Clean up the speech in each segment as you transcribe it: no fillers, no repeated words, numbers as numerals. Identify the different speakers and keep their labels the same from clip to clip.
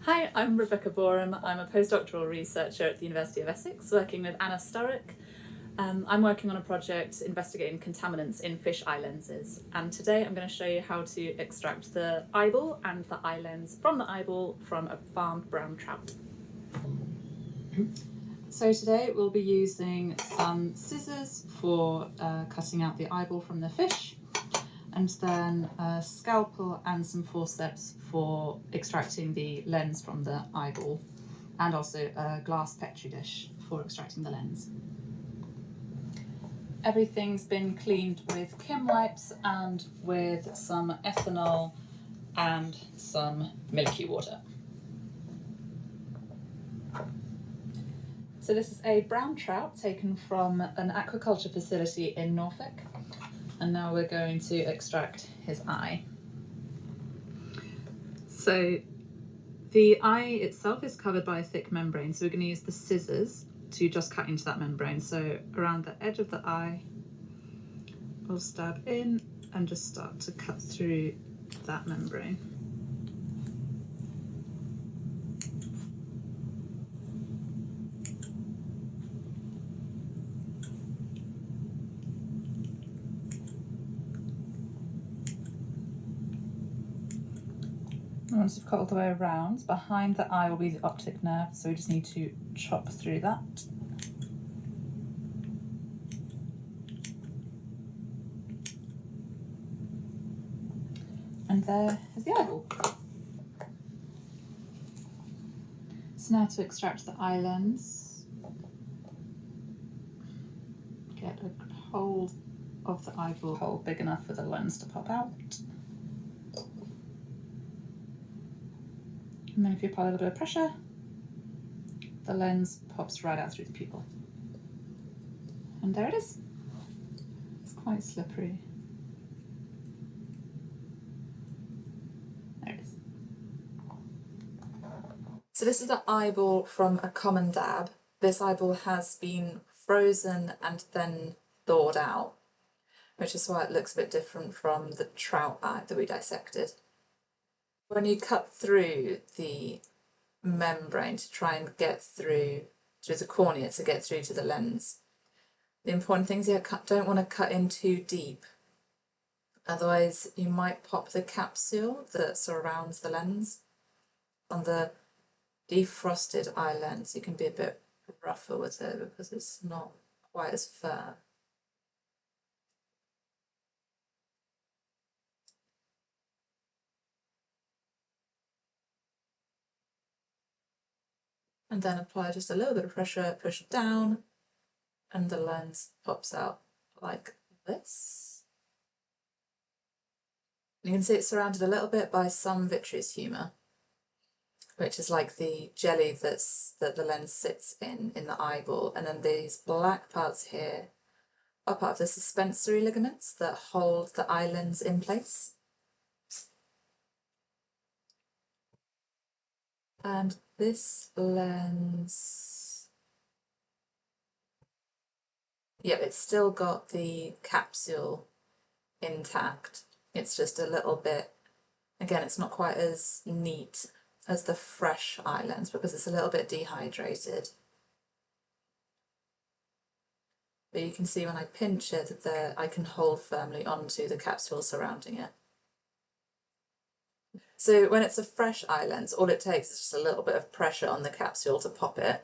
Speaker 1: Hi, I'm Rebekah Boreham. I'm a postdoctoral researcher at the University of Essex, working with Anna Sturrock. I'm working on a project investigating contaminants in fish eye lenses, and today I'm going to show you how to extract the eyeball and the eye lens from the eyeball from a farmed brown trout. So today we'll be using some scissors for cutting out the eyeball from the fish, and then a scalpel and some forceps for extracting the lens from the eyeball, and also a glass petri dish for extracting the lens. Everything's been cleaned with Kim wipes and with some ethanol and some milky water. So this is a brown trout taken from an aquaculture facility in Norfolk, and now we're going to extract his eye. So the eye itself is covered by a thick membrane, so we're going to use the scissors to just cut into that membrane. So around the edge of the eye, we'll stab in and just start to cut through that membrane. Once you've cut all the way around, behind the eye will be the optic nerve, so we just need to chop through that. And there is the eyeball. So now to extract the eye lens, get a hold of the eyeball hole big enough for the lens to pop out. And then if you apply a little bit of pressure, the lens pops right out through the pupil. And there it is. It's quite slippery. There it is. So this is the eyeball from a common dab. This eyeball has been frozen and then thawed out, which is why it looks a bit different from the trout eye that we dissected. When you cut through the membrane to try and get through the cornea to get through to the lens, the important thing is you don't want to cut in too deep, otherwise you might pop the capsule that surrounds the lens. On the defrosted eye lens you can be a bit rougher with it because it's not quite as firm. And then apply just a little bit of pressure, push it down, and the lens pops out like this. And you can see it's surrounded a little bit by some vitreous humour, which is like the jelly that the lens sits in the eyeball. And then these black parts here are part of the suspensory ligaments that hold the eye lens in place. And this lens, yep, it's still got the capsule intact. It's just a little bit, again, it's not quite as neat as the fresh eye lens because it's a little bit dehydrated. But you can see when I pinch it that I can hold firmly onto the capsule surrounding it. So when it's a fresh eye lens, all it takes is just a little bit of pressure on the capsule to pop it.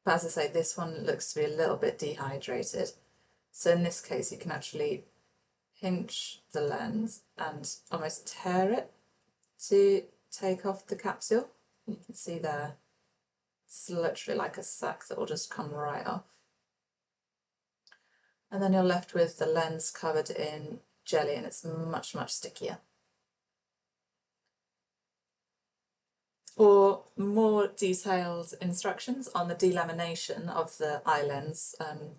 Speaker 1: But as I say, this one looks to be a little bit dehydrated. So in this case, you can actually pinch the lens and almost tear it to take off the capsule. You can see there, it's literally like a sack that will just come right off. And then you're left with the lens covered in jelly, and it's much, much stickier. For more detailed instructions on the delamination of the eye lens,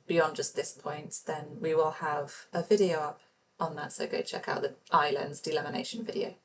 Speaker 1: beyond just this point, then we will have a video up on that, so go check out the eye lens delamination video.